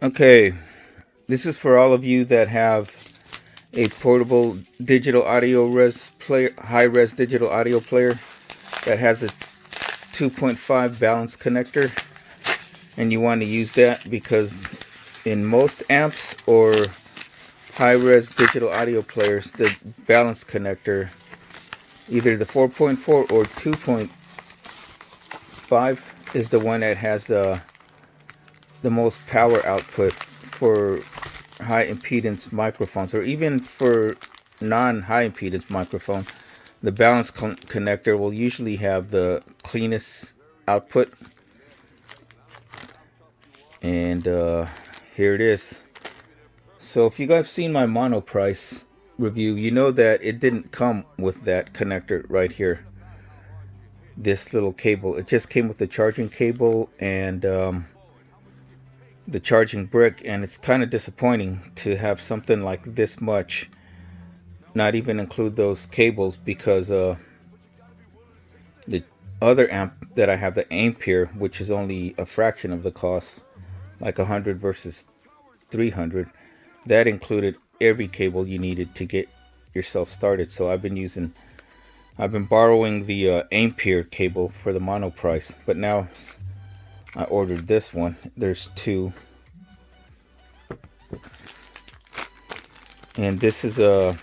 Okay, this is for all of you that have a portable digital audio res player, high res digital audio player that has a 2.5 balance connector, and you want to use that because in most amps or high res digital audio players, the balance connector, either the 4.4 or 2.5, is the one that has the most power output for high impedance microphones, or even for non-high impedance microphone. The balance connector will usually have the cleanest output, and here it is. So if you guys have seen my mono price review, you know that it didn't come with that connector right here, this little cable. It just came with the charging cable and the charging brick, and it's kind of disappointing to have something like this much not even include those cables, because the other amp that I have, the amp here, which is only a fraction of the cost, like 100 versus 300, that included every cable you needed to get yourself started. So I've been borrowing the Ampere cable for the mono price, but now I ordered this one. There's two, and this is a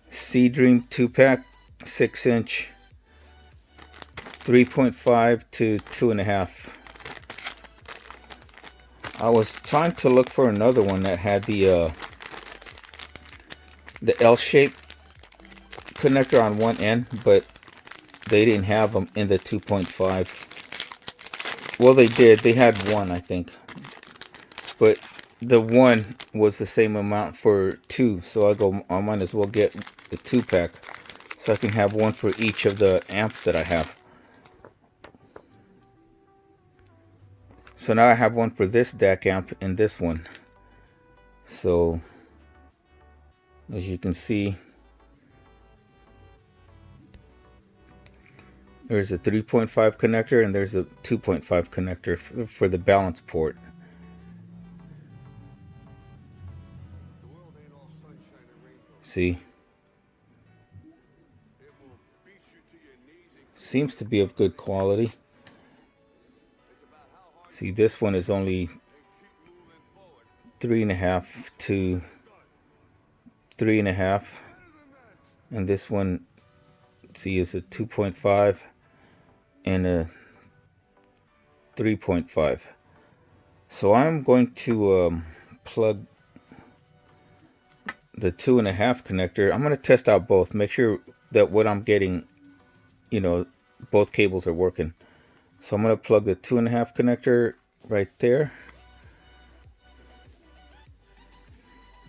Seadream 2-pack, 6-inch, 3.5 to 2.5. I was trying to look for another one that had the L-shaped connector on one end, but they didn't have them in the 2.5. Well, they did. They had one, I think, but the one was the same amount for two. So I might as well get the 2-pack, so I can have one for each of the amps that I have. So now I have one for this DAC amp and this one. So as you can see, there's a 3.5 connector and there's a 2.5 connector for the balance port. See? Seems to be of good quality. See, this one is only 3.5 to 3.5, and this one, see, is a 2.5 and a 3.5. So I'm going to plug the 2.5 connector. I'm going to test out both, make sure that what I'm getting, both cables are working. So I'm going to plug the 2.5 connector right there.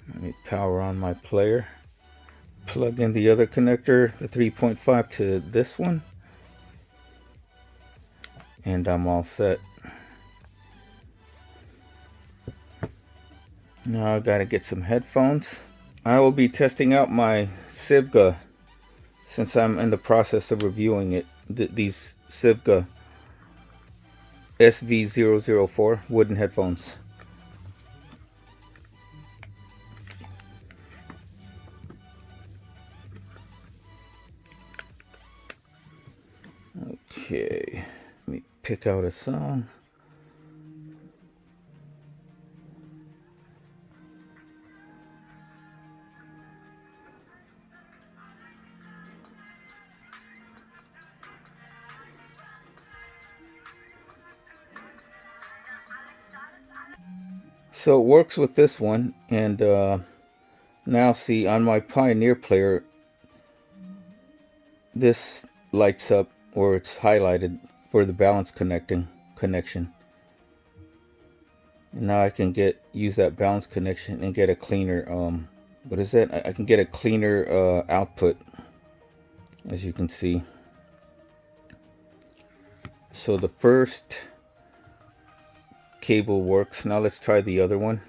Let me power on my player. Plug in the other connector, the 3.5, to this one, and I'm all set. Now I gotta get some headphones. I will be testing out my Sivga, since I'm in the process of reviewing it. These Sivga SV004 wooden headphones. Okay, let me pick out a song. So it works with this one, and now see, on my Pioneer player, this lights up, or it's highlighted for the balance connection. And now I can use that balance connection and get a cleaner what is that? I can get a cleaner output, as you can see. So the first cable works. Now let's try the other one.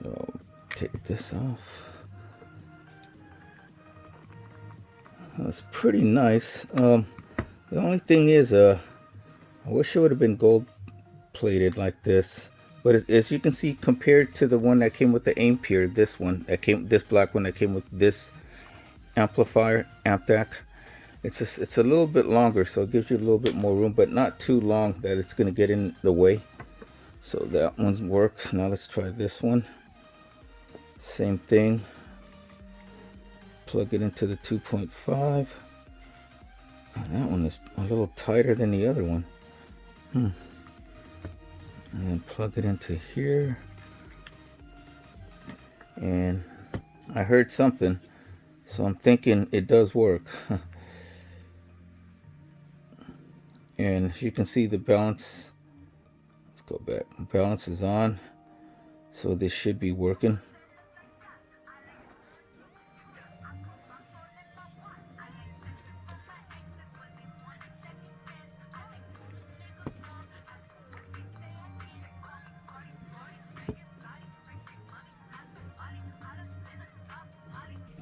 So take this off. It's pretty nice. The only thing is, I wish it would have been gold plated like this. But as you can see, compared to the one that came with the AMP here, this black one that came with this amplifier, AMP-DAC, it's a little bit longer, so it gives you a little bit more room, but not too long that it's going to get in the way. So that one works. Now let's try this one. Same thing. Plug it into the 2.5. Oh, that one is a little tighter than the other one. And then plug it into here. And I heard something, so I'm thinking it does work. And as you can see, the balance, let's go back. Balance is on, so this should be working.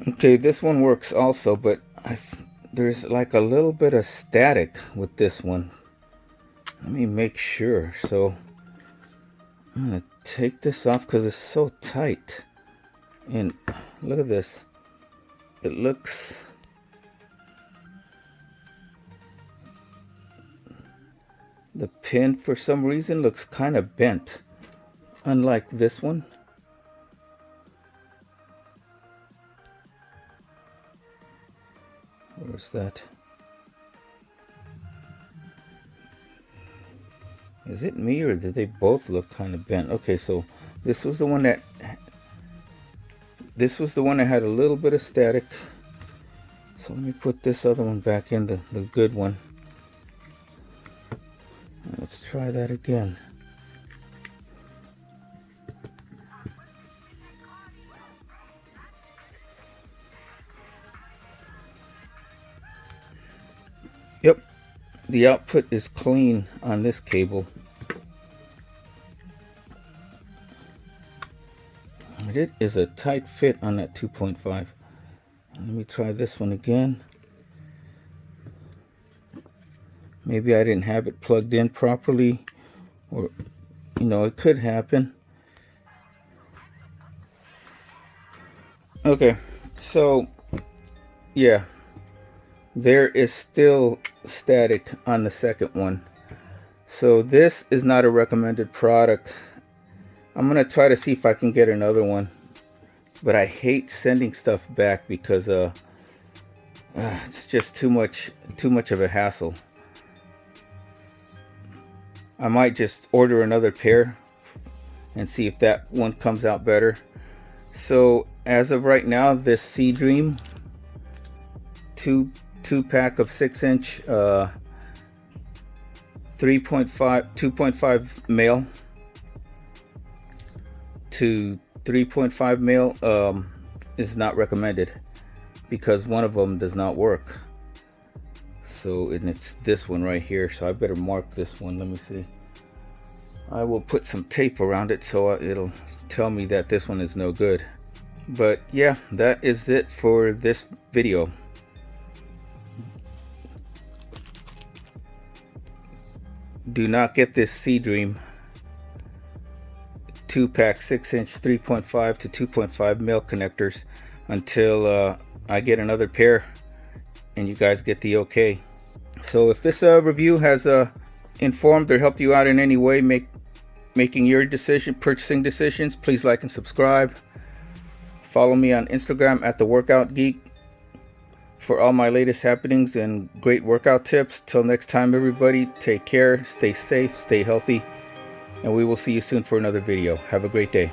Okay, this one works also, but there's like a little bit of static with this one. Let me make sure. So I'm gonna take this off because it's so tight. And look at this. It looks, the pin for some reason looks kind of bent, unlike this one. Where's that? Is it me, or did they both look kind of bent? Okay, so this was the one that had a little bit of static. So let me put this other one back in, the good one. Let's try that again. Yep, the output is clean on this cable. It is a tight fit on that 2.5. Let me try this one again. Maybe I didn't have it plugged in properly, or it could happen. Okay, so yeah, there is still static on the second one. So this is not a recommended product. I'm gonna try to see if I can get another one, but I hate sending stuff back because it's just too much of a hassle. I might just order another pair and see if that one comes out better. So as of right now, this Seadream two pack of 6-inch 2.5 male to 3.5 male is not recommended because one of them does not work. So, and it's this one right here, so I better mark this one. Let me see. I will put some tape around it so it'll tell me that this one is no good. But yeah, that is it for this video. Do not get this Seadream 2-pack 6-inch 3.5 to 2.5 mil connectors until I get another pair and you guys get the okay. So if this review has informed or helped you out in any way making your purchasing decisions, please like and subscribe. Follow me on Instagram at The Workout Geek for all my latest happenings and great workout tips. Till next time, everybody, take care, stay safe, stay healthy, and we will see you soon for another video. Have a great day.